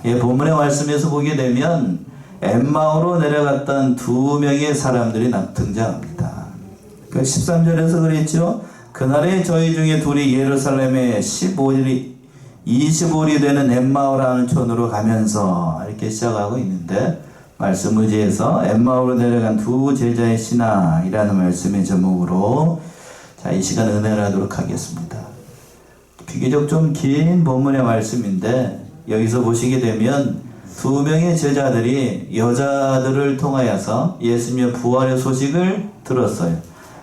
본문의 말씀에서 보게 되면 엠마오로 내려갔던 두 명의 사람들이 등장합니다. 13절에서 그랬죠. 그날에 저희 중에 둘이 예루살렘에 25일이 되는 엠마오라는 촌으로 가면서 이렇게 시작하고 있는데, 말씀 의지에서 엠마오로 내려간 두 제자의 신앙이라는 말씀의 제목으로 이 시간 은혜를 하도록 하겠습니다. 비교적 좀 긴 본문의 말씀인데, 여기서 보시게 되면 두 명의 제자들이 여자들을 통하여서 예수님의 부활의 소식을 들었어요.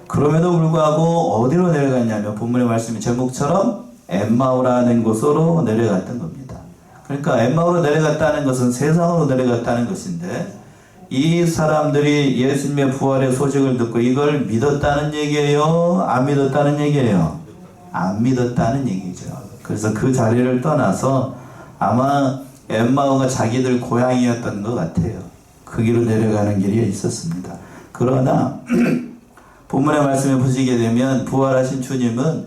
그럼에도 불구하고 어디로 내려갔냐면 본문의 말씀의 제목처럼 엠마오라는 곳으로 내려갔던 겁니다. 그러니까 엠마오로 내려갔다는 것은 세상으로 내려갔다는 것인데, 이 사람들이 예수님의 부활의 소식을 듣고 이걸 믿었다는 얘기예요? 안 믿었다는 얘기예요? 안 믿었다는 얘기죠. 그래서 그 자리를 떠나서 아마 엠마오가 자기들 고향이었던 것 같아요. 그 길로 내려가는 길이 있었습니다. 그러나 본문의 말씀을 보시게 되면 부활하신 주님은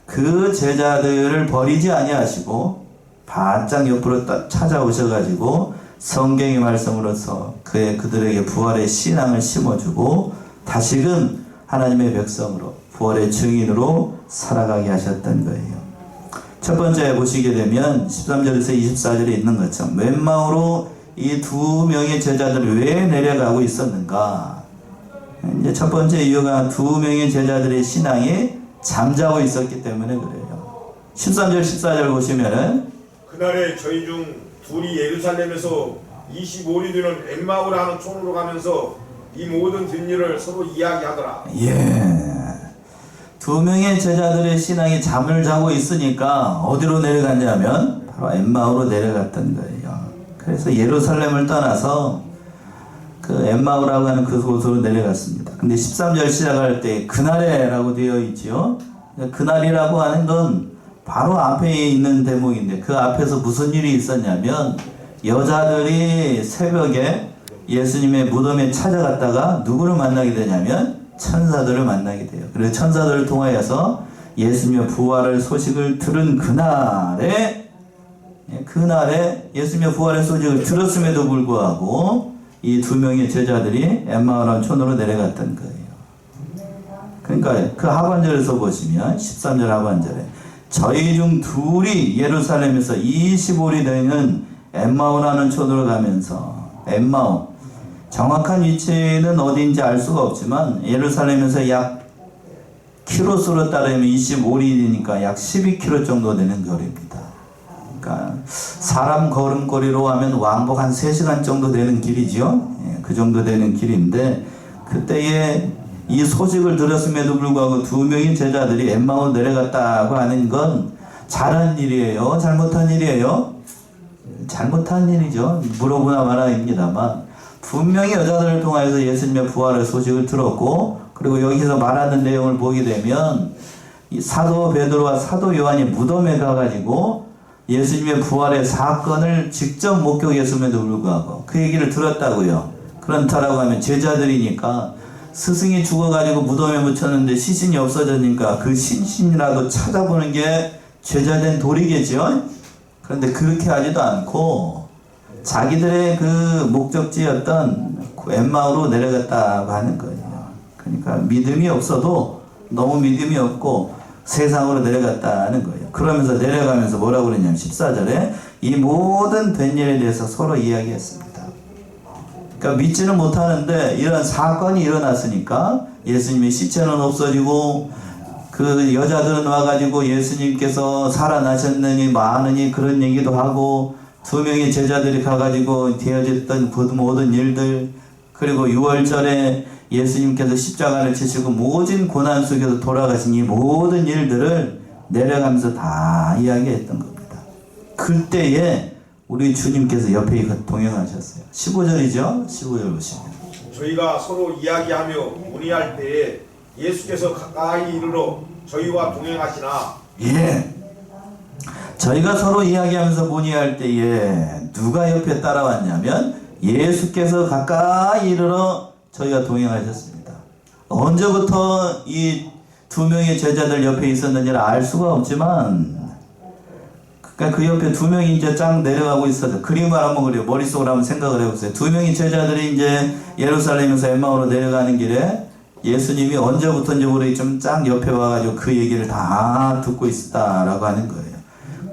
그 제자들을 버리지 아니하시고 바짝 옆으로 찾아오셔가지고 성경의 말씀으로서 그들에게 부활의 신앙을 심어주고 다시금 하나님의 백성으로 부활의 증인으로 살아가게 하셨던 거예요. 첫 번째 보시게 되면 13절에서 24절에 있는 것처럼 엠마오로 이 두 명의 제자들이 왜 내려가고 있었는가? 이제 첫 번째 이유가 두 명의 제자들의 신앙이 잠자고 있었기 때문에 그래요. 13절 14절 보시면은 그날에 저희 중 둘이 예루살렘에서 25리 되는 엠마오라는 촌으로 가면서 이 모든 뒷일을 서로 이야기하더라. 두 명의 제자들의 신앙이 잠을 자고 있으니까 어디로 내려갔냐면 바로 엠마오로 내려갔던 거예요. 그래서 예루살렘을 떠나서 그 엠마오라고 하는 그곳으로 내려갔습니다. 근데 13절 시작할 때 그날에 라고 되어 있죠. 그날이라고 하는 건 바로 앞에 있는 대목인데, 그 앞에서 무슨 일이 있었냐면 여자들이 새벽에 예수님의 무덤에 찾아갔다가 누구를 만나게 되냐면 천사들을 만나게 돼요. 그래서 천사들을 통하여서 예수님의 부활의 소식을 들은 그날에 예수님의 부활의 소식을 들었음에도 불구하고 이 두 명의 제자들이 엠마오라는 촌으로 내려갔던 거예요. 그러니까 그 하반절에서 보시면 13절 하반절에 저희 중 둘이 예루살렘에서 25리 되는 엠마오라는 촌으로 가면서, 엠마오 정확한 위치는 어디인지 알 수가 없지만 예루살렘에서 약 키로수로 따르면 25리니까 약 12km 정도 되는 거리입니다. 그러니까 사람 걸음거리로 하면 왕복 한 3시간 정도 되는 길이죠. 그 정도 되는 길인데, 그때에 이 소식을 들었음에도 불구하고 두 명의 제자들이 엠마오 내려갔다고 하는 건 잘한 일이에요? 잘못한 일이에요? 잘못한 일이죠. 물어보나 마나입니다만, 분명히 여자들을 통해서 예수님의 부활의 소식을 들었고, 그리고 여기서 말하는 내용을 보게 되면 이 사도 베드로와 사도 요한이 무덤에 가가지고 예수님의 부활의 사건을 직접 목격했음에도 불구하고 그 얘기를 들었다고요. 그렇다라고 하면 제자들이니까 스승이 죽어가지고 무덤에 묻혔는데 시신이 없어졌으니까 그 시신이라도 찾아보는 게 제자된 도리겠죠. 그런데 그렇게 하지도 않고 자기들의 그 목적지였던 엠마오로 내려갔다고 하는 거예요. 그러니까 믿음이 없어도 너무 믿음이 없고 세상으로 내려갔다는 거예요. 그러면서 내려가면서 뭐라고 그러냐면 14절에 이 모든 된 일에 대해서 서로 이야기했습니다. 그러니까 믿지는 못하는데 이런 사건이 일어났으니까 예수님의 시체는 없어지고 그 여자들은 와가지고 예수님께서 살아나셨느니 마느니 그런 얘기도 하고, 두 명의 제자들이 가가지고 되어졌던 모든 일들, 그리고 6월절에 예수님께서 십자가를 지시고 모진 고난 속에서 돌아가신 이 모든 일들을 내려가면서 다 이야기했던 겁니다. 그때에 우리 주님께서 옆에 동행하셨어요. 15절이죠? 15절 보시면 저희가 서로 이야기하며 문의할 때에 예수께서 가까이 이르러 저희와 동행하시나. 저희가 서로 이야기하면서 문의할 때에 누가 옆에 따라왔냐면 예수께서 가까이 이르러 저희가 동행하셨습니다. 언제부터 이 두 명의 제자들 옆에 있었는지를 알 수가 없지만 그러니까 그 옆에 두 명이 이제 쫙 내려가고 있어요. 그림을 한번 그려요. 머릿속으로 한번 생각을 해보세요. 두 명의 제자들이 이제 예루살렘에서 엠마오로 내려가는 길에 예수님이 언제부터인지 모르게 좀 쫙 옆에 와가지고 그 얘기를 다 듣고 있었다라고 하는 거예요.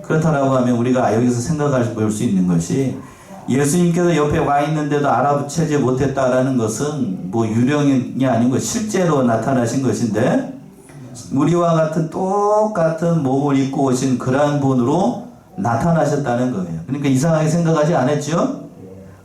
그렇다라고 하면 우리가 여기서 생각할 수 있는 것이 예수님께서 옆에 와 있는데도 알아채지 못했다라는 것은 뭐 유령이 아니고 실제로 나타나신 것인데 우리와 같은 똑같은 몸을 입고 오신 그러한 분으로 나타나셨다는 거예요. 그러니까 이상하게 생각하지 않았죠?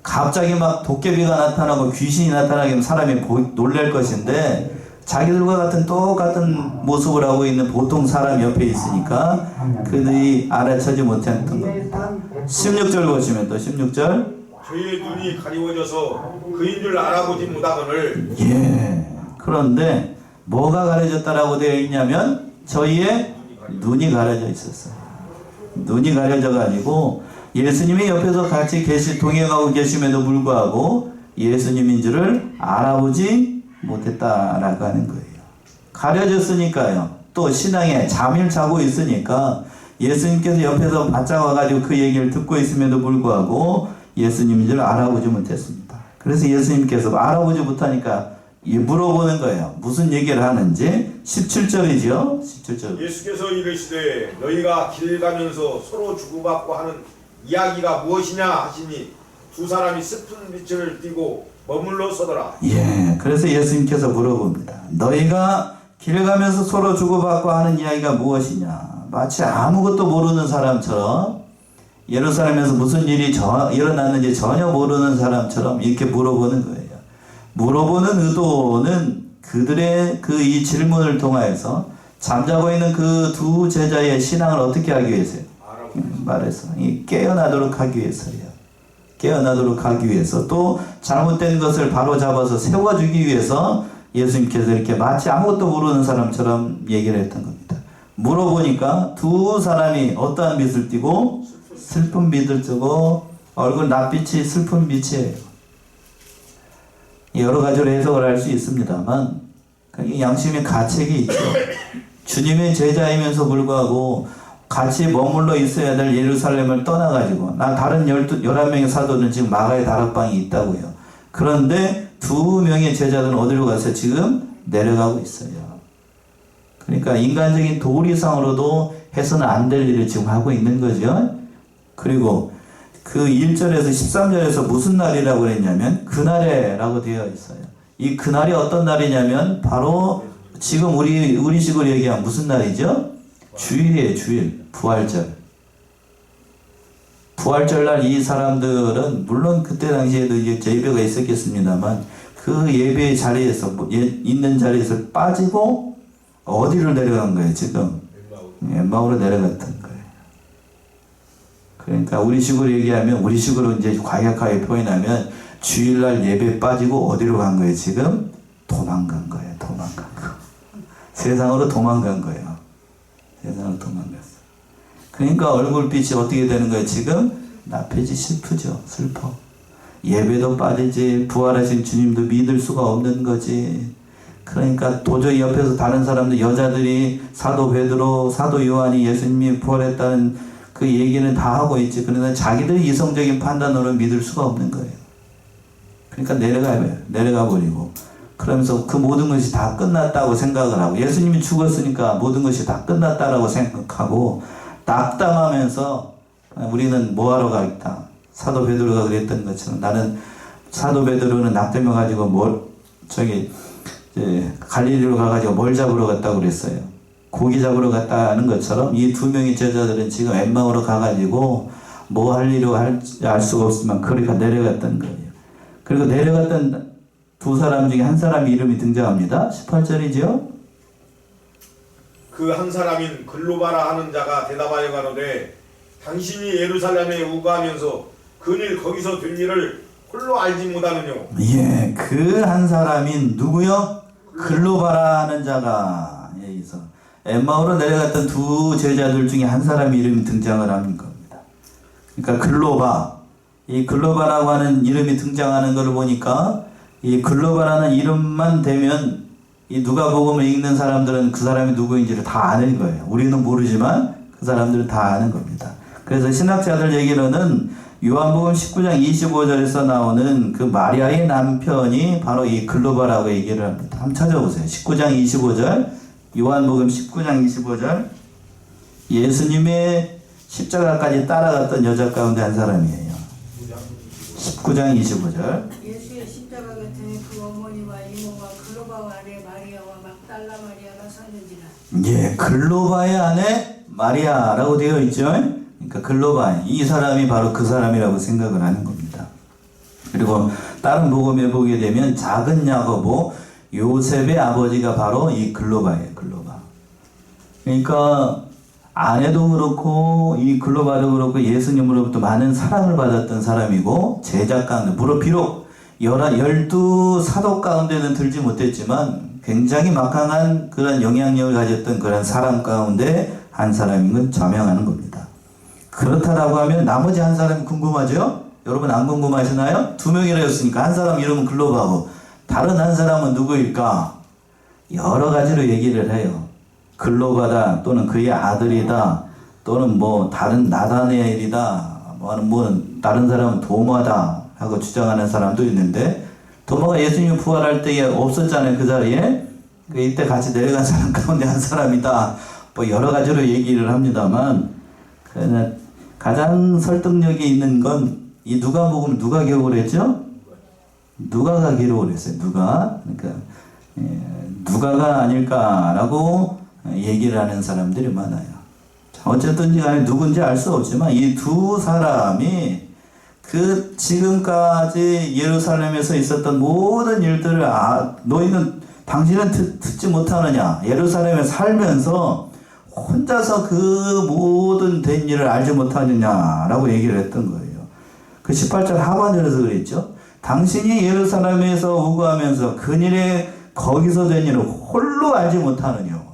갑자기 막 도깨비가 나타나고 귀신이 나타나면 사람이 놀랄 것인데 자기들과 같은 똑같은 모습을 하고 있는 보통 사람 옆에 있으니까 그들이 알아채지 못했던 겁니다. 16절 보시면 또 16절 저희의 눈이 가리워져서 그인 줄 알아보지 못하거늘. 예. 그런데 뭐가 가려졌다라고 되어 있냐면 저희의 눈이 가려져 있었어요. 눈이 가려져 가지고 예수님이 옆에서 같이 동행하고 계심에도 불구하고 예수님인 줄을 알아보지 못했다라고 하는 거예요. 가려졌으니까요. 또 신앙에 잠을 자고 있으니까 예수님께서 옆에서 바짝 와가지고 그 얘기를 듣고 있음에도 불구하고 예수님인 줄 알아보지 못했습니다. 그래서 예수님께서 알아보지 못하니까 물어보는 거예요. 무슨 얘기를 하는지. 17절이죠. 17절. 예수께서 이르시되 너희가 길 가면서 서로 주고받고 하는 이야기가 무엇이냐 하시니 두 사람이 슬픈 빛을 띠고 머물러 서더라. 예, 그래서 예수님께서 물어봅니다. 너희가 길 가면서 서로 주고받고 하는 이야기가 무엇이냐. 마치 아무것도 모르는 사람처럼 예루살렘에서 무슨 일이 일어났는지 전혀 모르는 사람처럼 이렇게 물어보는 거예요. 물어보는 의도는 그들의 이 질문을 통하여서 잠자고 있는 그 두 제자의 신앙을 어떻게 하기 위해서요? 말해서 깨어나도록 하기 위해서요. 깨어나도록 하기 위해서 또 잘못된 것을 바로 잡아서 세워주기 위해서 예수님께서 이렇게 마치 아무것도 모르는 사람처럼 얘기를 했던 겁니다. 물어보니까 두 사람이 어떠한 빛을 띠고 슬픈 빛을 띠고 얼굴 낯빛이 슬픈 빛이에요. 여러 가지로 해석을 할 수 있습니다만 양심의 가책이 있죠. 주님의 제자이면서 불구하고 같이 머물러 있어야 될 예루살렘을 떠나가지고 다른 11명의 사도는 지금 마가의 다락방이 있다고요. 그런데 두 명의 제자들은 어디로 가서 지금 내려가고 있어요. 그러니까 인간적인 도리상으로도 해서는 안 될 일을 지금 하고 있는 거죠. 그리고 그 1절에서 13절에서 무슨 날이라고 그랬냐면 그날에라고 되어 있어요. 이 그날이 어떤 날이냐면 바로 지금 우리 식으로 얘기하면 무슨 날이죠? 주일이에요. 주일. 부활절. 부활절날 이 사람들은 물론 그때 당시에도 이제 예배가 있었겠습니다만 그 예배의 자리에서 있는 자리에서 빠지고 어디로 내려간 거예요? 지금 엠마오로 내려갔던 거예요. 그러니까 우리 식으로 얘기하면 우리 식으로 이제 과격하게 표현하면 주일날 예배 빠지고 어디로 간 거예요? 지금 도망간 거예요. 도망간 거. 세상으로 도망간 거예요. 세상으로 도망갔어. 그러니까 얼굴빛이 어떻게 되는 거예요? 지금 낯빛이 슬프죠. 슬퍼. 예배도 빠지지 부활하신 주님도 믿을 수가 없는 거지. 그러니까 도저히 옆에서 다른 사람들 여자들이 사도 베드로 사도 요한이 예수님이 부활했다는 그 얘기는 다 하고 있지. 그러나 자기들이 이성적인 판단으로 믿을 수가 없는 거예요. 그러니까 내려가 버리고 그러면서 그 모든 것이 다 끝났다고 생각을 하고 예수님이 죽었으니까 모든 것이 다 끝났다라고 생각하고 낙담하면서 우리는 뭐하러 가겠다. 사도 베드로가 그랬던 것처럼 나는 사도 베드로는 낙담해가지고 갈릴리로 가가지고 뭘 잡으러 갔다고 그랬어요. 고기 잡으러 갔다는 것처럼 이 두 명의 제자들은 지금 엠마오로 가가지고 뭐 할 일을 알 수가 없지만 그러니까 내려갔던 거예요. 그리고 내려갔던 두 사람 중에 한 사람 이름이 등장합니다. 18절이죠. 그 한 사람인 글로바라 하는 자가 대답하여 가로되 당신이 예루살렘에 우거하면서 그일 거기서 된 일을 홀로 알지 못하느뇨. 예, 그 한 사람인 누구요? 글로바라 하는 자가 여기서 엠마오로 내려갔던 두 제자들 중에 한 사람 이름이 등장을 하는 겁니다. 그러니까 글로바, 이 글로바라고 하는 이름이 등장하는 것을 보니까 이 글로바라는 이름만 되면 이 누가복음을 읽는 사람들은 그 사람이 누구인지를 다 아는 거예요. 우리는 모르지만 그 사람들은 다 아는 겁니다. 그래서 신학자들 얘기로는 요한복음 19장 25절에서 나오는 그 마리아의 남편이 바로 이 글로바라고 얘기를 합니다. 한번 찾아보세요. 19장 25절, 요한복음 19장 25절, 예수님의 십자가까지 따라갔던 여자 가운데 한 사람이에요. 19장 25절. 예수의 십자가 곁에 그 어머니와 이모가 글로바와 아내 마리아와 막달라 마리아가 섰는지라. 예, 글로바의 아내 마리아라고 되어 있죠. 그러니까 글로바, 이 사람이 바로 그 사람이라고 생각을 하는 겁니다. 그리고 다른 복음에 보게 되면 작은 야고보, 요셉의 아버지가 바로 이 글로바예요. 글로바. 그러니까 아내도 그렇고 이 글로바도 그렇고 예수님으로부터 많은 사랑을 받았던 사람이고, 제자 가운데 물론 비록 12 사도 가운데는 들지 못했지만 굉장히 막강한 그런 영향력을 가졌던 그런 사람 가운데 한 사람인 건 자명하는 겁니다. 그렇다라고 하면 나머지 한 사람이 궁금하죠? 여러분 안 궁금하시나요? 2명이라 했으니까 한 사람 이름은 글로바고 다른 한 사람은 누구일까? 여러 가지로 얘기를 해요. 글로바다, 또는 그의 아들이다, 또는 뭐 다른 나다네엘이다, 뭐 다른 사람은 도마다 하고 주장하는 사람도 있는데, 도마가 예수님이 부활할 때에 없었잖아요. 그 자리에. 이때 같이 내려간 사람 가운데 한 사람이다, 뭐 여러 가지로 얘기를 합니다만, 가장 설득력이 있는 건 이 누가복음 누가 기록을 했죠? 누가가 기록을 했어요. 누가. 그러니까 누가가 아닐까라고 얘기를 하는 사람들이 많아요. 어쨌든지 간에 누군지 알 수 없지만 이 두 사람이 그 지금까지 예루살렘에서 있었던 모든 일들을 너희는 당신은 듣지 못하느냐, 예루살렘에 살면서 혼자서 그 모든 된 일을 알지 못하느냐라고 얘기를 했던 거예요. 그 18절 하반절에서 그랬죠. 당신이 예루살렘에서 우거하면서 그일에 거기서 된 일을 홀로 알지 못하느냐.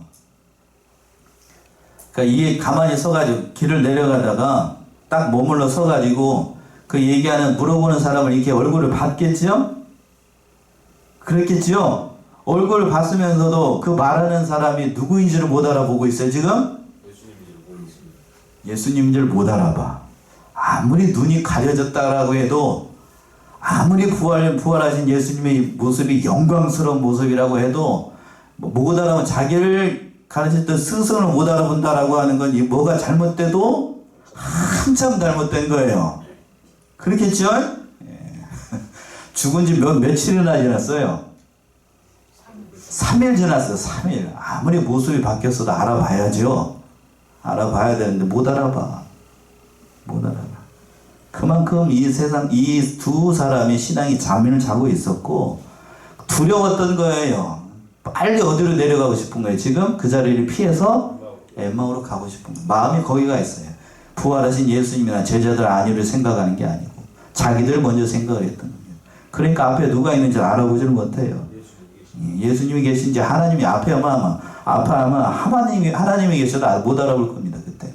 그러니까 이게 가만히 서가지고 길을 내려가다가 딱 머물러 서가지고 그 얘기하는 물어보는 사람을 이렇게 얼굴을 봤겠지요? 그랬겠지요? 얼굴을 봤으면서도 그 말하는 사람이 누구인지를 못 알아보고 있어요, 지금? 예수님인지를 못 알아봐. 아무리 눈이 가려졌다라고 해도, 아무리 부활하신 예수님의 모습이 영광스러운 모습이라고 해도, 못 알아보면 자기를 가르쳤던 스승을 못 알아본다라고 하는 건 뭐가 잘못돼도 한참 잘못된 거예요. 그렇겠죠? 죽은 지 며칠이나 지났어요. 3일 지났어요. 3일. 아무리 모습이 바뀌었어도 알아봐야죠. 알아봐야 되는데 못 알아봐. 못 알아봐. 그만큼 이 세상, 이 두 사람이 신앙이 잠을 자고 있었고 두려웠던 거예요. 빨리 어디로 내려가고 싶은 거예요. 지금 그 자리를 피해서 엠마오로 가고 싶은 거예요. 마음이 거기가 있어요. 부활하신 예수님이나 제자들 안위를 생각하는 게 아니고 자기들 먼저 생각을 했던 거예요. 그러니까 앞에 누가 있는지 알아보지를 못해요. 예수님이 계신지 하나님이 앞에 아마 하나님이 계셔도 못 알아볼 겁니다. 그때는.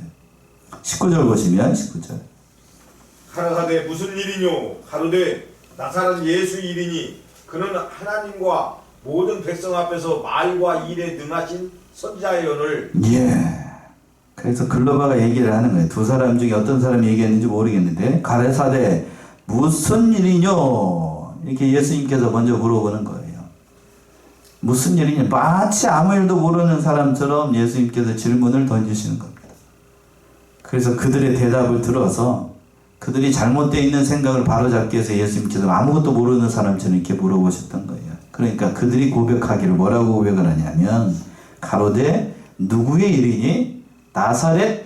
19절 보시면 19절. 가라사대 무슨 일이뇨? 가로되 나사렛 예수 일이니 그는 하나님과 모든 백성 앞에서 말과 일에 능하신 선지자의 연을. 예. 그래서 글로바가 얘기를 하는 거예요. 두 사람 중에 어떤 사람이 얘기했는지 모르겠는데, 가라사대 무슨 일이뇨? 이렇게 예수님께서 먼저 물어보는 거예요. 무슨 일이냐? 마치 아무 일도 모르는 사람처럼 예수님께서 질문을 던지시는 겁니다. 그래서 그들의 대답을 들어서 그들이 잘못되어 있는 생각을 바로잡기 위해서 예수님께서 아무것도 모르는 사람처럼 이렇게 물어보셨던 거예요. 그러니까 그들이 고백하기를 뭐라고 고백을 하냐면, 가로되 누구의 일이니? 나사렛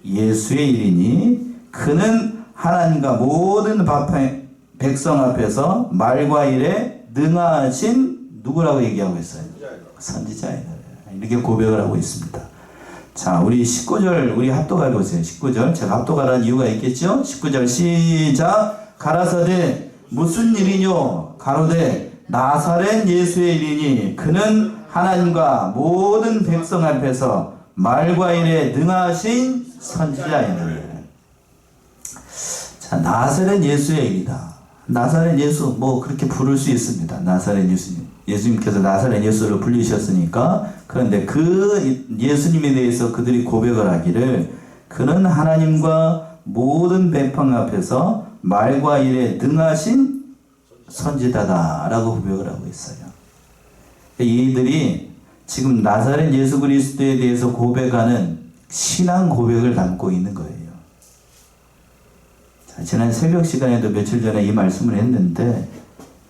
예수의 일이니 그는 하나님과 모든 백성 앞에서 말과 일에 능하신 누구라고 얘기하고 있어요? 선지자예요. 이렇게 고백을 하고 있습니다. 자, 우리 19절 우리 합독해 보세요. 19절 제가 합독하라는 이유가 있겠죠? 19절 시작. 가라사대 무슨 일이뇨? 가로되 나사렛 예수의 일이니 그는 하나님과 모든 백성 앞에서 말과 일에 능하신 선지자이니. 자, 나사렛 예수의 일이다. 나사렛 예수 뭐 그렇게 부를 수 있습니다. 나사렛 예수님. 예수님께서 나사렛 예수로 불리셨으니까. 그런데 그 예수님에 대해서 그들이 고백을 하기를 그는 하나님과 모든 백성 앞에서 말과 일에 능하신 선지자다라고 고백을 하고 있어요. 이들이 지금 나사렛 예수 그리스도에 대해서 고백하는 신앙 고백을 담고 있는 거예요. 자, 지난 새벽 시간에도 며칠 전에 이 말씀을 했는데,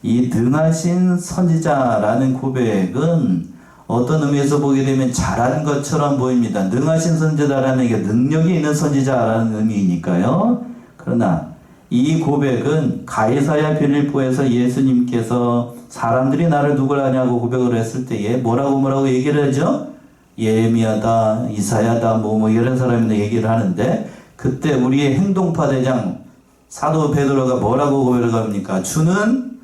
이 능하신 선지자라는 고백은 어떤 의미에서 보게 되면 잘한 것처럼 보입니다. 능하신 선지자라는 게 능력이 있는 선지자라는 의미이니까요. 그러나 이 고백은 가이사야 빌립보에서 예수님께서 사람들이 나를 누구라냐고 고백을 했을 때에 뭐라고 얘기를 하죠? 예레미야다, 이사야다, 뭐 이런 사람이 얘기를 하는데, 그때 우리의 행동파 대장 사도 베드로가 뭐라고 고백을 합니까? 주는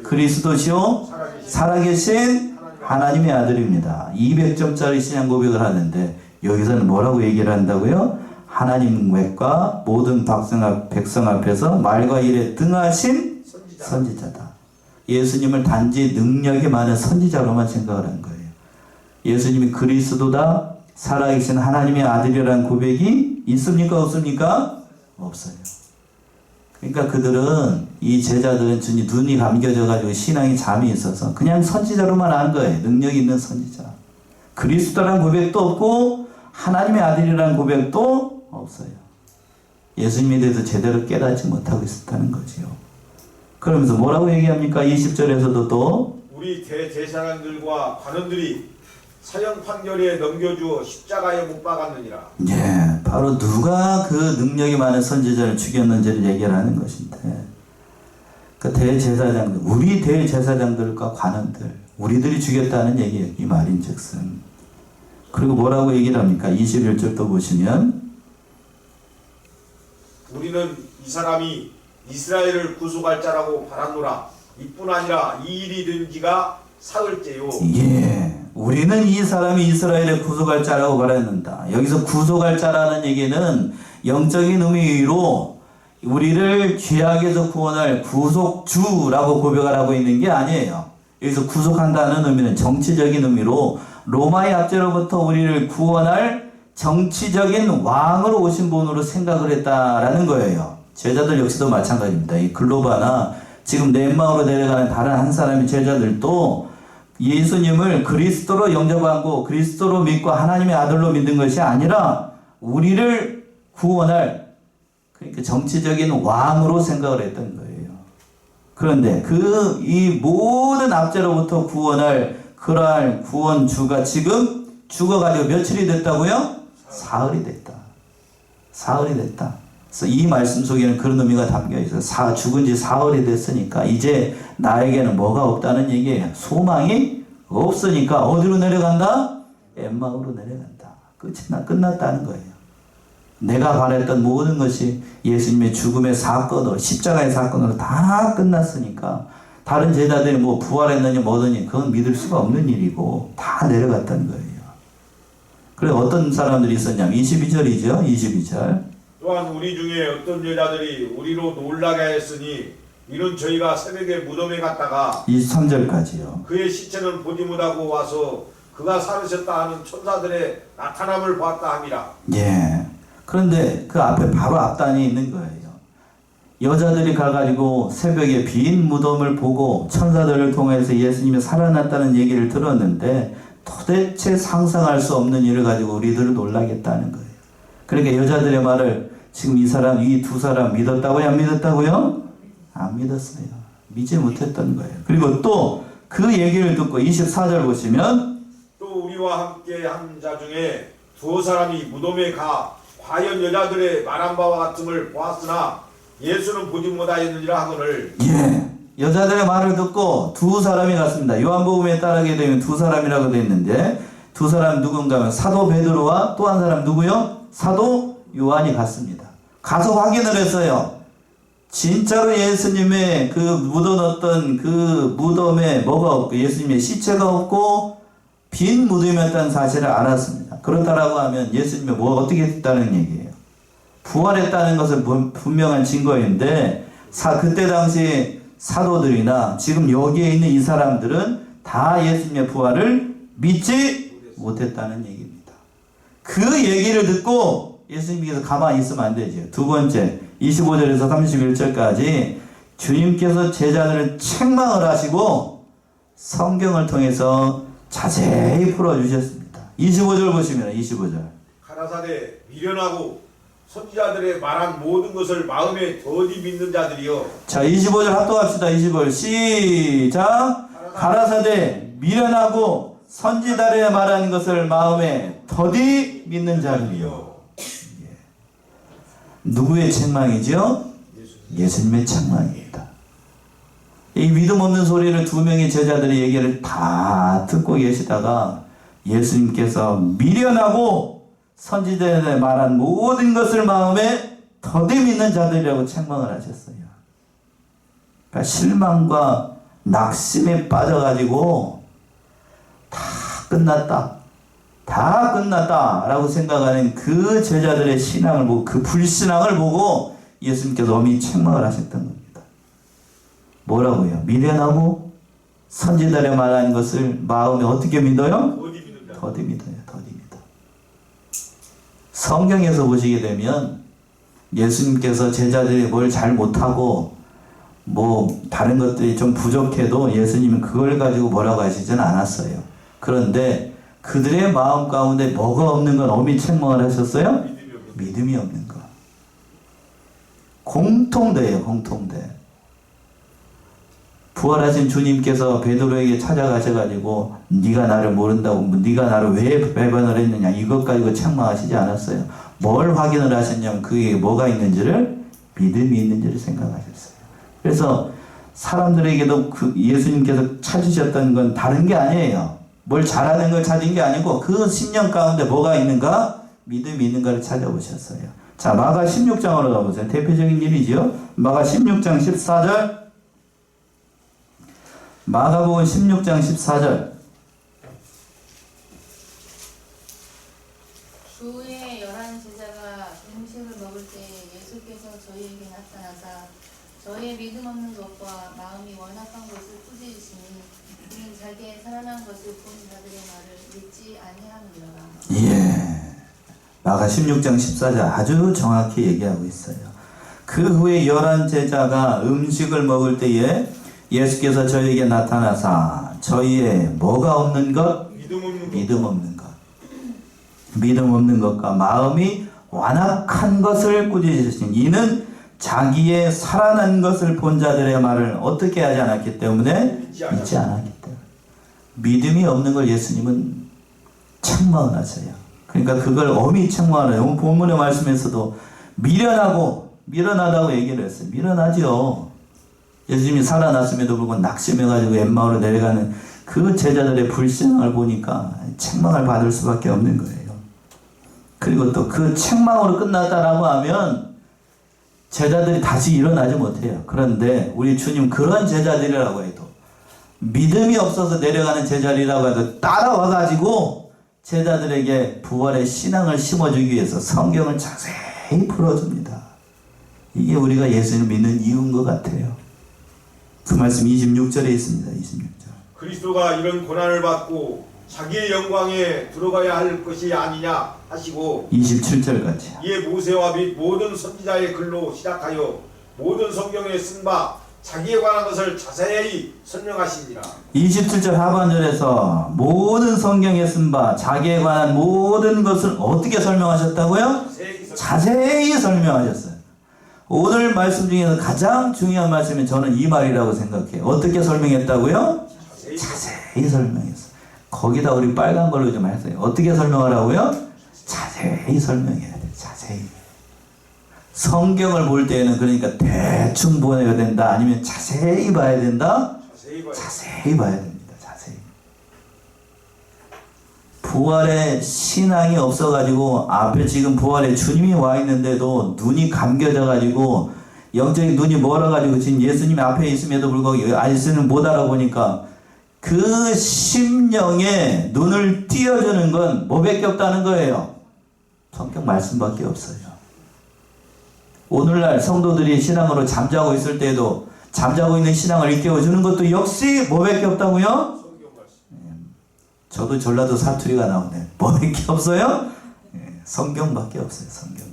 그리스도시요 살아계신 하나님의 아들입니다. 200점짜리 신앙 고백을 하는데, 여기서는 뭐라고 얘기를 한다고요? 하나님 외과 모든 백성 앞에서 말과 일에 등하신 선지자다. 예수님을 단지 능력이 많은 선지자로만 생각을 한 거예요. 예수님이 그리스도다, 살아계신 하나님의 아들이라는 고백이 있습니까? 없습니까? 없어요. 그러니까 그들은, 이 제자들은 눈이 감겨져가지고 신앙이 잠이 있어서 그냥 선지자로만 안 거예요. 능력이 있는 선지자. 그리스도라는 고백도 없고 하나님의 아들이라는 고백도 없어요. 예수님에 대해서 제대로 깨닫지 못하고 있었다는 거지요. 그러면서 뭐라고 얘기합니까? 20절에서도 또 우리 대제사장들과 관원들이 사형 판결에 넘겨주어 십자가에 못 박았느니라. 예, 바로 누가 그 능력이 많은 선지자를 죽였는지를 얘기를 하는 것인데, 그 대제사장들, 우리 대제사장들과 관원들, 우리들이 죽였다는 얘기예요. 이 말인즉슨. 그리고 뭐라고 얘기를 합니까? 21절도 보시면, 우리는 이 사람이 이스라엘을 구속할 자라고 바랐노라. 이뿐 아니라 이 일이 된 지가 사흘째요. 예, 우리는 이 사람이 이스라엘을 구속할 자라고 바랐는다. 여기서 구속할 자라는 얘기는 영적인 의미로 우리를 죄악에서 구원할 구속주라고 고백을 하고 있는 게 아니에요. 여기서 구속한다는 의미는 정치적인 의미로 로마의 압제로부터 우리를 구원할 정치적인 왕으로 오신 분으로 생각을 했다라는 거예요. 제자들 역시도 마찬가지입니다. 이 글로바나 지금 엠마오로 내려가는 다른 한 사람의 제자들도 예수님을 그리스도로 영접하고 그리스도로 믿고 하나님의 아들로 믿는 것이 아니라 우리를 구원할, 그러니까 정치적인 왕으로 생각을 했던 거예요. 그런데 이 모든 압제로부터 구원할 그러한 구원주가 지금 죽어가지고 며칠이 됐다고요? 사흘이 됐다. 사흘이 됐다. 그래서 이 말씀 속에는 그런 의미가 담겨 있어요. 죽은 지 사흘이 됐으니까 이제 나에게는 뭐가 없다는 얘기예요. 소망이 없으니까 어디로 내려간다? 엠마오로 내려간다. 끝났다는 거예요. 내가 바랬던 모든 것이 예수님의 죽음의 사건으로, 십자가의 사건으로 다 끝났으니까 다른 제자들이 뭐 부활했느냐 뭐더니 그건 믿을 수가 없는 일이고 다 내려갔다는 거예요. 그래 어떤 사람들이 있었냐면 22절이죠. 22절. 또한 우리 중에 어떤 여자들이 우리로 놀라게 하였으니 이는 저희가 새벽에 무덤에 갔다가 23절까지요. 그의 시체는 보지 못하고 와서 그가 살으셨다 하는 천사들의 나타남을 보았다 함이라. 예. 그런데 그 앞에 바로 앞단이 있는 거예요. 여자들이 가가지고 새벽에 빈 무덤을 보고 천사들을 통해서 예수님이 살아났다는 얘기를 들었는데 도대체 상상할 수 없는 일을 가지고 우리들을 놀라겠다는 거예요. 그러니까 여자들의 말을 지금 이 두 사람 믿었다고요? 안 믿었다고요? 안 믿었어요. 믿지 못했던 거예요. 그리고 또 그 얘기를 듣고 24절 보시면 또 우리와 함께 한 자 중에 두 사람이 무덤에 가 과연 여자들의 말한 바와 같음을 보았으나 예수는 보지 못하였느니라 하거늘. 예, 여자들의 말을 듣고 두 사람이 갔습니다. 요한복음에 따르게 되면 두 사람이라고 되어 있는데 두 사람 누군가 하면 사도 베드로와 또 한 사람 누구요? 사도 요한이 갔습니다. 가서 확인을 했어요. 진짜로 예수님의 그 묻어놨던 그 무덤에 뭐가 없고 예수님의 시체가 없고 빈 무덤이었다는 사실을 알았습니다. 그렇다라고 하면 예수님이 어떻게 했다는 얘기예요. 부활했다는 것은 분명한 증거인데 그때 당시 사도들이나 지금 여기에 있는 이 사람들은 다 예수님의 부활을 믿지 못했다는 얘기입니다. 그 얘기를 듣고 예수님께서 가만히 있으면 안 되죠. 두 번째 25절에서 31절까지 주님께서 제자들을 책망을 하시고 성경을 통해서 자세히 풀어주셨습니다. 25절 보시면 25절 가라사대 미련하고 선지자들의 말한 모든 것을 마음에 더디 믿는 자들이여. 자 25절 합독합시다. 25절 시작. 가라사대 미련하고 선지자들의 말한 것을 마음에 더디 믿는 자들이요. 누구의 책망이죠? 예수님의 책망입니다. 이 믿음 없는 소리를 두 명의 제자들의 얘기를 다 듣고 계시다가 예수님께서 미련하고 선지자들의 말한 모든 것을 마음에 더디 믿는 자들이라고 책망을 하셨어요. 그러니까 실망과 낙심에 빠져가지고 다 끝났다 라고 생각하는 그 제자들의 신앙을 보고, 그 불신앙을 보고 예수님께서 엄히 책망을 하셨던 겁니다. 뭐라고요? 미련하고 선지자들의 말하는 것을 마음에 어떻게 믿어요? 더디 믿어요. 성경에서 보시게 되면 예수님께서 제자들이 뭘 잘 못하고 뭐 다른 것들이 좀 부족해도 예수님은 그걸 가지고 뭐라고 하시진 않았어요. 그런데 그들의 마음 가운데 뭐가 없는 건 엄히 책망을 하셨어요? 믿음이 없는 것. 공통대예요. 공통대. 부활하신 주님께서 베드로에게 찾아가셔가지고 네가 나를 모른다고, 네가 나를 왜 배반을 했느냐, 이것 가지고 책망하시지 않았어요. 뭘 확인을 하셨냐면 그게 뭐가 있는지를, 믿음이 있는지를 생각하셨어요. 그래서 사람들에게도 그 예수님께서 찾으셨던 건 다른 게 아니에요. 뭘 잘하는 걸 찾은 게 아니고 그 신령 가운데 뭐가 있는가? 믿음이 있는가를 찾아보셨어요. 자, 마가 16장으로 가보세요. 대표적인 일이죠. 마가 16장 14절. 마가복음 16장 14절. 주의 11 제자가 음식을 먹을 때 예수께서 저희에게 나타나사 저희의 믿음 없는 것과 마음이 완악한 것을 꾸짖으시니 우리는 자기의 살아난 것을 본 자들의 말을 믿지 아니하느니라. 예. 마가 16장 14절 아주 정확히 얘기하고 있어요. 그 후에 11 제자가 음식을 먹을 때에 예수께서 저희에게 나타나사 저희의 뭐가 없는 것? 믿음 없는 것. 믿음 없는 것과 마음이 완악한 것을 꾸짖으시니 이는 자기의 살아난 것을 본 자들의 말을 어떻게 하지 않았기 때문에? 믿지 않았기 때문에. 믿음이 없는 걸 예수님은 책망을 하세요. 그러니까 그걸 엄히 책망을 해요. 본문의 말씀에서도 미련하다고 얘기를 했어요. 미련하죠. 예수님이 살아났음에도 불구하고 낙심해가지고 엠마오로 내려가는 그 제자들의 불신앙을 보니까 책망을 받을 수밖에 없는 거예요. 그리고 또 그 책망으로 끝났다라고 하면 제자들이 다시 일어나지 못해요. 그런데 우리 주님 그런 제자들이라고 해도, 믿음이 없어서 내려가는 제자들이라고 해도 따라와가지고 제자들에게 부활의 신앙을 심어주기 위해서 성경을 자세히 풀어줍니다. 이게 우리가 예수님을 믿는 이유인 것 같아요. 그 말씀 26절에 있습니다. 26절. 그리스도가 이런 고난을 받고 자기의 영광에 들어가야 할 것이 아니냐 하시고 27절 같이. 이에 모세와 및 모든 선지자의 글로 시작하여 모든 성경에 쓴 바 자기에 관한 것을 자세히 설명하시니라. 27절 하반절에서 모든 성경에 쓴 바 자기에 관한 모든 것을 어떻게 설명하셨다고요? 자세히 설명하셨어요. 오늘 말씀 중에서 가장 중요한 말씀이 저는 이 말이라고 생각해요. 어떻게 설명했다고요? 자세히 설명했어요. 거기다 우리 빨간 걸로 좀 했어요. 어떻게 설명하라고요? 자세히 설명해야 돼요. 자세히. 성경을 볼 때에는 그러니까 대충 보내야 된다, 아니면 자세히 봐야 된다? 자세히 봐야 됩니다. 자세히. 부활의 신앙이 없어가지고 앞에 지금 부활에 주님이 와 있는데도 눈이 감겨져가지고 영적인 눈이 멀어가지고 지금 예수님이 앞에 있음에도 불구하고 아이스는 못 알아보니까 그 심령에 눈을 띄워주는 건 뭐밖에 없다는 거예요. 성경 말씀밖에 없어요. 오늘날 성도들이 신앙으로 잠자고 있을 때에도 잠자고 있는 신앙을 일깨워주는 것도 역시 뭐밖에 없다고요? 저도 전라도 사투리가 나오네. 뭐밖에 없어요? 성경밖에 없어요. 성경.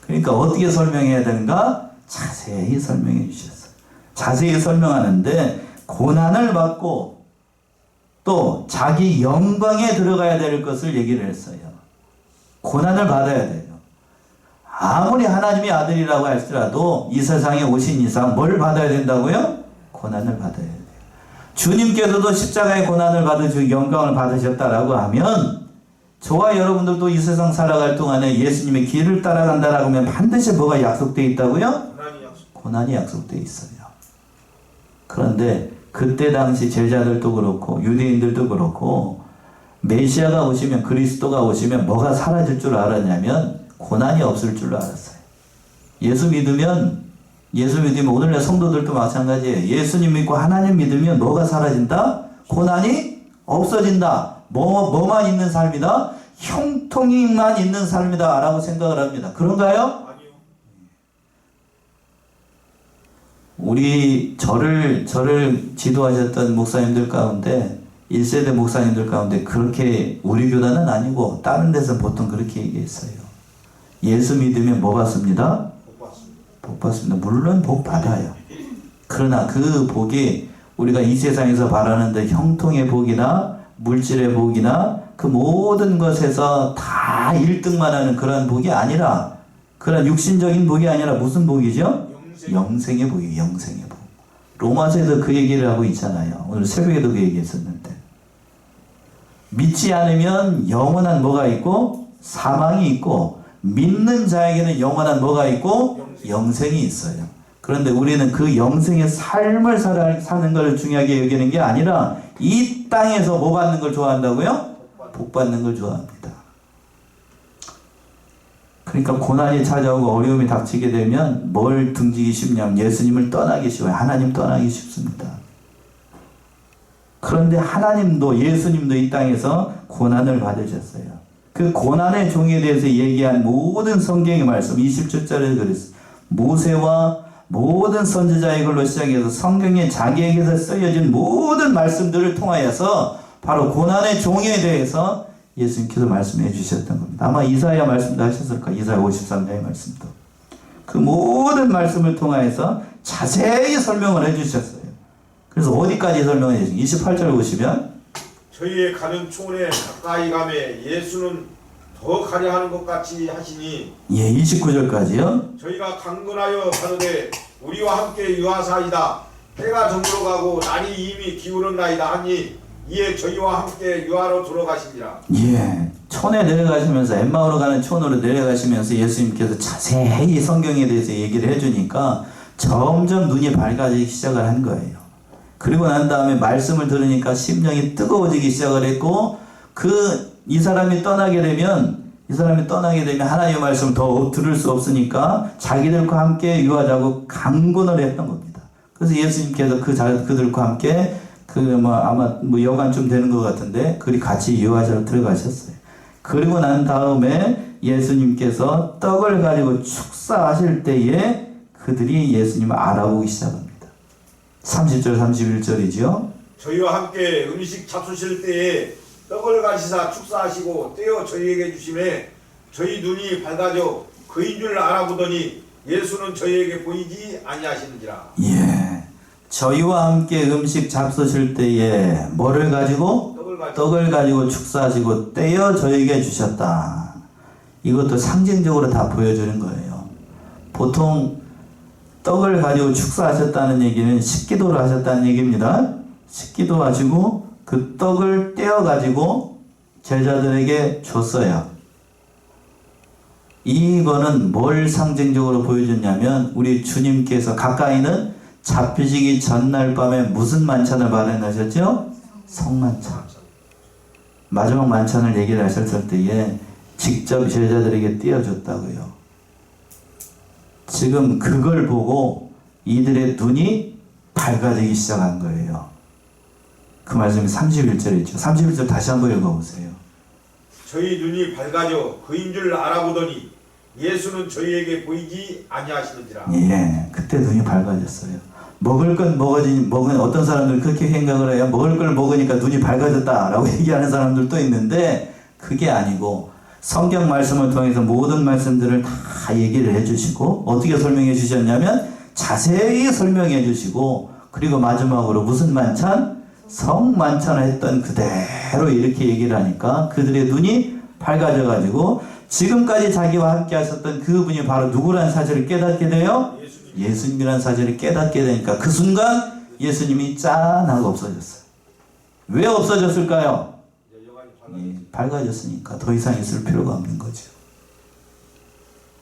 그러니까 어떻게 설명해야 되는가? 자세히 설명해 주셨어요. 자세히 설명하는데 고난을 받고 또 자기 영광에 들어가야 될 것을 얘기를 했어요. 고난을 받아야 돼요. 아무리 하나님의 아들이라고 할지라도 이 세상에 오신 이상 뭘 받아야 된다고요? 고난을 받아야 돼요. 주님께서도 십자가의 고난을 받으시고 영광을 받으셨다라고 하면 저와 여러분들도 이 세상 살아갈 동안에 예수님의 길을 따라간다라고 하면 반드시 뭐가 약속되어 있다고요? 고난이 약속되어 있어요. 그런데 그때 당시 제자들도 그렇고 유대인들도 그렇고 메시아가 오시면, 그리스도가 오시면 뭐가 사라질 줄 알았냐면 고난이 없을 줄 알았어요. 예수 믿으면 오늘날 성도들도 마찬가지예요. 예수님 믿고 하나님 믿으면 뭐가 사라진다? 고난이 없어진다. 뭐만 있는 삶이다? 형통이만 있는 삶이다 라고 생각을 합니다. 그런가요? 아니요. 우리 저를 지도하셨던 목사님들 가운데 1세대 목사님들 가운데 그렇게 우리 교단은 아니고 다른 데서는 보통 그렇게 얘기했어요. 예수 믿으면 뭐 받습니다? 복 받습니다. 물론 복 받아요. 그러나 그 복이 우리가 이 세상에서 바라는데 형통의 복이나 물질의 복이나 그 모든 것에서 다 1등만 하는 그런 복이 아니라, 그런 육신적인 복이 아니라 무슨 복이죠? 영생의 복이에요. 영생의 복. 로마서에도 그 얘기를 하고 있잖아요. 오늘 새벽에도 그 얘기했었는데, 믿지 않으면 영원한 뭐가 있고 사망이 있고, 믿는 자에게는 영원한 뭐가 있고 영생이 있어요. 그런데 우리는 그 영생의 삶을 사는 걸 중요하게 여기는 게 아니라 이 땅에서 뭐 받는 걸 좋아한다고요? 복 받는 걸 좋아합니다. 그러니까 고난이 찾아오고 어려움이 닥치게 되면 뭘 등지기 쉽냐면 예수님을 떠나기 쉬워요. 하나님 떠나기 쉽습니다. 그런데 하나님도 예수님도 이 땅에서 고난을 받으셨어요. 그 고난의 종에 대해서 얘기한 모든 성경의 말씀 27절에 그랬어요. 모세와 모든 선지자의 글로 시작해서 성경에 자기에게서 쓰여진 모든 말씀들을 통하여서 바로 고난의 종에 대해서 예수님께서 말씀해 주셨던 겁니다. 아마 이사야 말씀도 하셨을 거예요. 이사야 53장의 말씀도. 그 모든 말씀을 통하여서 자세히 설명을 해 주셨어요. 그래서 어디까지 설명해 주셨어요? 28절을 보시면 저희의 가는 초원에 가까이 가매 예수는 더 가려 하는 것 같이 하시니, 예, 29절까지요. 저희가 강건하여 가로되 우리와 함께 유하사이다. 해가 저물어 가고 날이 이미 기울었나이다 하니 이에 저희와 함께 유하로 들어가시니라. 예, 촌에 내려가시면서 엠마오로 가는 촌으로 내려가시면서 예수님께서 자세히 성경에 대해서 얘기를 해주니까 점점 눈이 밝아지기 시작을 한 거예요. 그리고 난 다음에 말씀을 들으니까 심령이 뜨거워지기 시작을 했고, 이 사람이 떠나게 되면 하나님의 말씀을 더 들을 수 없으니까 자기들과 함께 유하자고 강권을 했던 겁니다. 그래서 예수님께서 그들과 함께 아마 여간쯤 되는 것 같은데 그리 같이 유하자로 들어가셨어요. 그리고 난 다음에 예수님께서 떡을 가지고 축사하실 때에 그들이 예수님을 알아보기 시작합니다. 30절 31절이죠. 저희와 함께 음식 잡수실 때에 떡을 가시사 축사하시고 떼어 저희에게 주심에 저희 눈이 밝아져 그인 줄 알아보더니 예수는 저희에게 보이지 아니하시는지라. 예, 저희와 함께 음식 잡수실 때에 뭐를 가지고? 떡을 가지고 축사하시고 떼어 저희에게 주셨다. 이것도 상징적으로 다 보여주는 거예요. 보통 떡을 가지고 축사하셨다는 얘기는 식기도를 하셨다는 얘기입니다. 식기도 하시고 그 떡을 떼어 가지고 제자들에게 줬어요. 이거는 뭘 상징적으로 보여줬냐면 우리 주님께서 가까이는 잡히시기 전날 밤에 무슨 만찬을 마련하셨죠? 성만찬. 마지막 만찬을 얘기를 하셨을 때에 직접 제자들에게 띄워줬다고요. 지금 그걸 보고 이들의 눈이 밝아지기 시작한 거예요. 그 말씀이 31절이죠. 31절 다시 한번 읽어보세요. 저희 눈이 밝아져 그인 줄 알아보더니 예수는 저희에게 보이지 아니하시는지라. 예, 그때 눈이 밝아졌어요. 먹을 건 먹은 어떤 사람들은 그렇게 생각을 해요. 먹을 걸 먹으니까 눈이 밝아졌다라고 얘기하는 사람들도 있는데 그게 아니고 성경 말씀을 통해서 모든 말씀들을 다 얘기를 해주시고 어떻게 설명해 주셨냐면 자세히 설명해 주시고 그리고 마지막으로 무슨 만찬? 성만찬을 했던 그대로 이렇게 얘기를 하니까 그들의 눈이 밝아져 가지고 지금까지 자기와 함께 하셨던 그분이 바로 누구라는 사실을 깨닫게 돼요? 예수님이라는 사실을 깨닫게 되니까 그 순간 예수님이 짠 하고 없어졌어요. 왜 없어졌을까요? 밝아졌으니까 더 이상 있을 필요가 없는 거죠.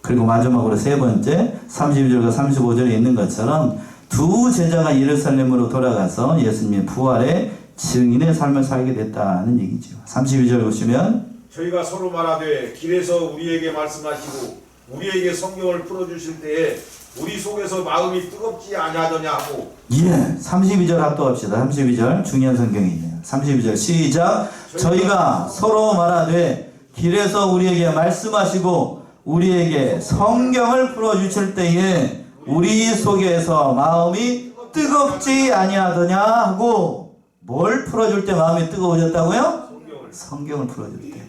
그리고 마지막으로 세 번째 32절과 35절에 있는 것처럼 두 제자가 예루살렘으로 돌아가서 예수님의 부활의 증인의 삶을 살게 됐다는 얘기죠. 32절 보시면 저희가 서로 말하되 길에서 우리에게 말씀하시고 우리에게 성경을 풀어주실 때에 우리 속에서 마음이 뜨겁지 아니하더냐 하고 32절 합독합시다. 32절 중요한 성경이 있네요. 32절 시작. 저희가 서로 말하되 길에서 우리에게 말씀하시고 우리에게 성경을 풀어주실 때에 우리 속에서 마음이 뜨겁지 아니하더냐 하고 뭘 풀어줄 때 마음이 뜨거워졌다고요? 성경을 풀어줄 때.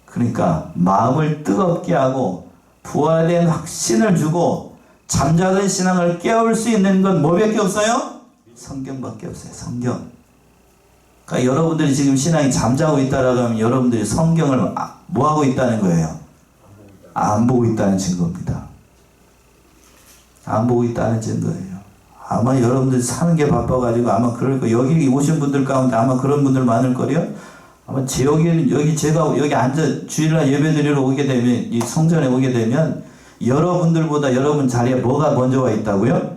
그러니까 마음을 뜨겁게 하고 부활된 확신을 주고 잠자던 신앙을 깨울 수 있는 건 뭐밖에 없어요? 성경밖에 없어요. 성경. 그러니까 여러분들이 지금 신앙이 잠자고 있다라고 하면 여러분들이 성경을 뭐하고 있다는 거예요? 안 보고 있다는 증거입니다. 안 보고 있다는 증거예요. 아마 여러분들이 사는 게 바빠가지고 아마 그럴 거 여기 오신 분들 가운데 아마 그런 분들 많을 거요. 아마 여기 제가 여기 앉아 주일날 예배드리러 오게 되면 이 성전에 오게 되면 여러분들보다 여러분 자리에 뭐가 먼저 와 있다고요?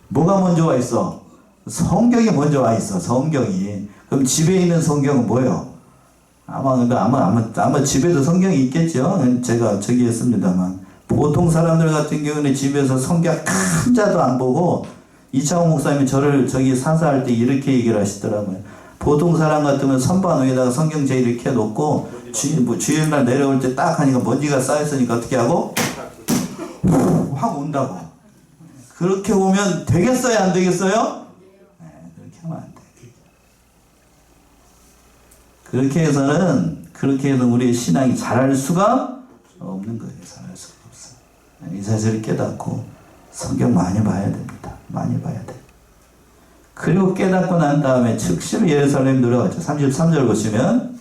뭐가 먼저 와 있어? 성경이 먼저 와 있어. 성경이. 그럼 집에 있는 성경은 뭐예요? 아마 집에도 성경이 있겠죠. 제가 저기 했습니다만 보통 사람들 같은 경우는 집에서 성경 한 자도 안 보고 이창호 목사님이 저를 저기 산사할 때 이렇게 얘기를 하시더라고요. 보통 사람 같으면 선반 위에다가 성경제 이렇게 놓고 주일날 내려올 때 딱 하니까 먼지가 쌓였으니까 어떻게 하고? 확 온다고. 그렇게 오면 되겠어요? 안 되겠어요? 네, 그렇게 하면 안 돼. 그렇게 해서 우리의 신앙이 자랄 수가 없는 거예요. 자랄 수가 없어요. 이 사실을 깨닫고 성경 많이 봐야 됩니다. 많이 봐야 돼. 그리고 깨닫고 난 다음에 즉시로 예루살렘 들어갔죠. 33절 보시면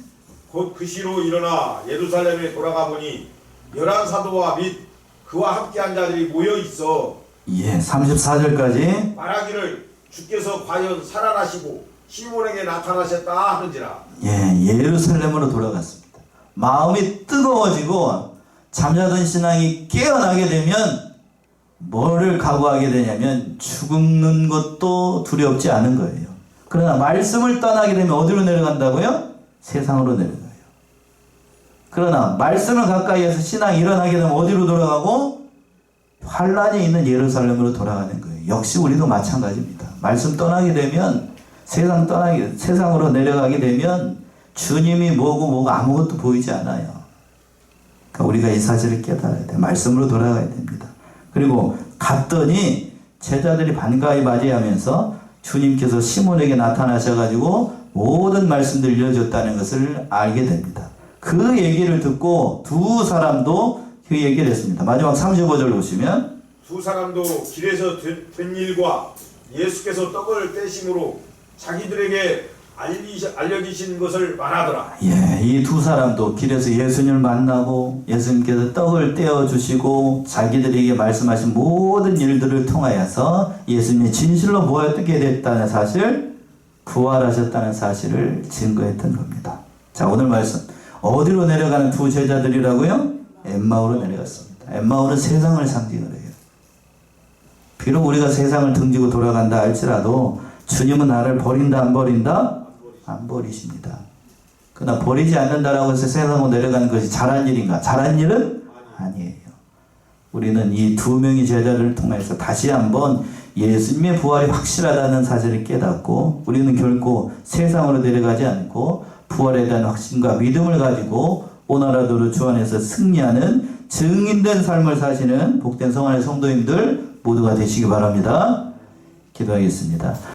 곧 그 시로 일어나 예루살렘에 돌아가 보니 11사도와 및 그와 함께한 자들이 모여 있어 34절까지 말하기를 주께서 과연 살아나시고 시몬에게 나타나셨다 하는지라. 예루살렘으로 돌아갔습니다. 마음이 뜨거워지고 잠자던 신앙이 깨어나게 되면 뭐를 각오하게 되냐면 죽는 것도 두렵지 않은 거예요. 그러나 말씀을 떠나게 되면 어디로 내려간다고요? 세상으로 내려가요. 그러나 말씀을 가까이 해서 신앙이 일어나게 되면 어디로 돌아가고? 환란이 있는 예루살렘으로 돌아가는 거예요. 역시 우리도 마찬가지입니다. 말씀 떠나게 되면 세상으로 내려가게 되면 주님이 뭐고 아무것도 보이지 않아요. 그러니까 우리가 이 사실을 깨달아야 돼요. 말씀으로 돌아가야 됩니다. 그리고 갔더니 제자들이 반가이 맞이하면서 주님께서 시몬에게 나타나셔가지고 모든 말씀들을 일러줬다는 것을 알게 됩니다. 그 얘기를 듣고 두 사람도 그 얘기를 했습니다. 마지막 35절 보시면 두 사람도 길에서 된 일과 예수께서 떡을 떼심으로 자기들에게 알려주신 것을 말하더라. 이 두 사람도 길에서 예수님을 만나고 예수님께서 떡을 떼어주시고 자기들에게 말씀하신 모든 일들을 통하여서 예수님이 진실로 어떻게 됐다는 사실, 부활하셨다는 사실을 증거했던 겁니다. 자, 오늘 말씀 어디로 내려가는 두 제자들이라고요? 엠마오로 내려갔습니다. 엠마오는 세상을 상징을 해요. 비록 우리가 세상을 등지고 돌아간다 할지라도 주님은 나를 버린다 안 버린다? 안 버리십니다. 그러나 버리지 않는다라고 해서 세상으로 내려가는 것이 잘한 일인가? 잘한 일은 아니에요. 우리는 이 두 명의 제자를 통해서 다시 한번 예수님의 부활이 확실하다는 사실을 깨닫고 우리는 결코 세상으로 내려가지 않고 부활에 대한 확신과 믿음을 가지고 오나라도로 주 안에서 승리하는 증인된 삶을 사시는 복된 성안의 성도님들 모두가 되시기 바랍니다. 기도하겠습니다.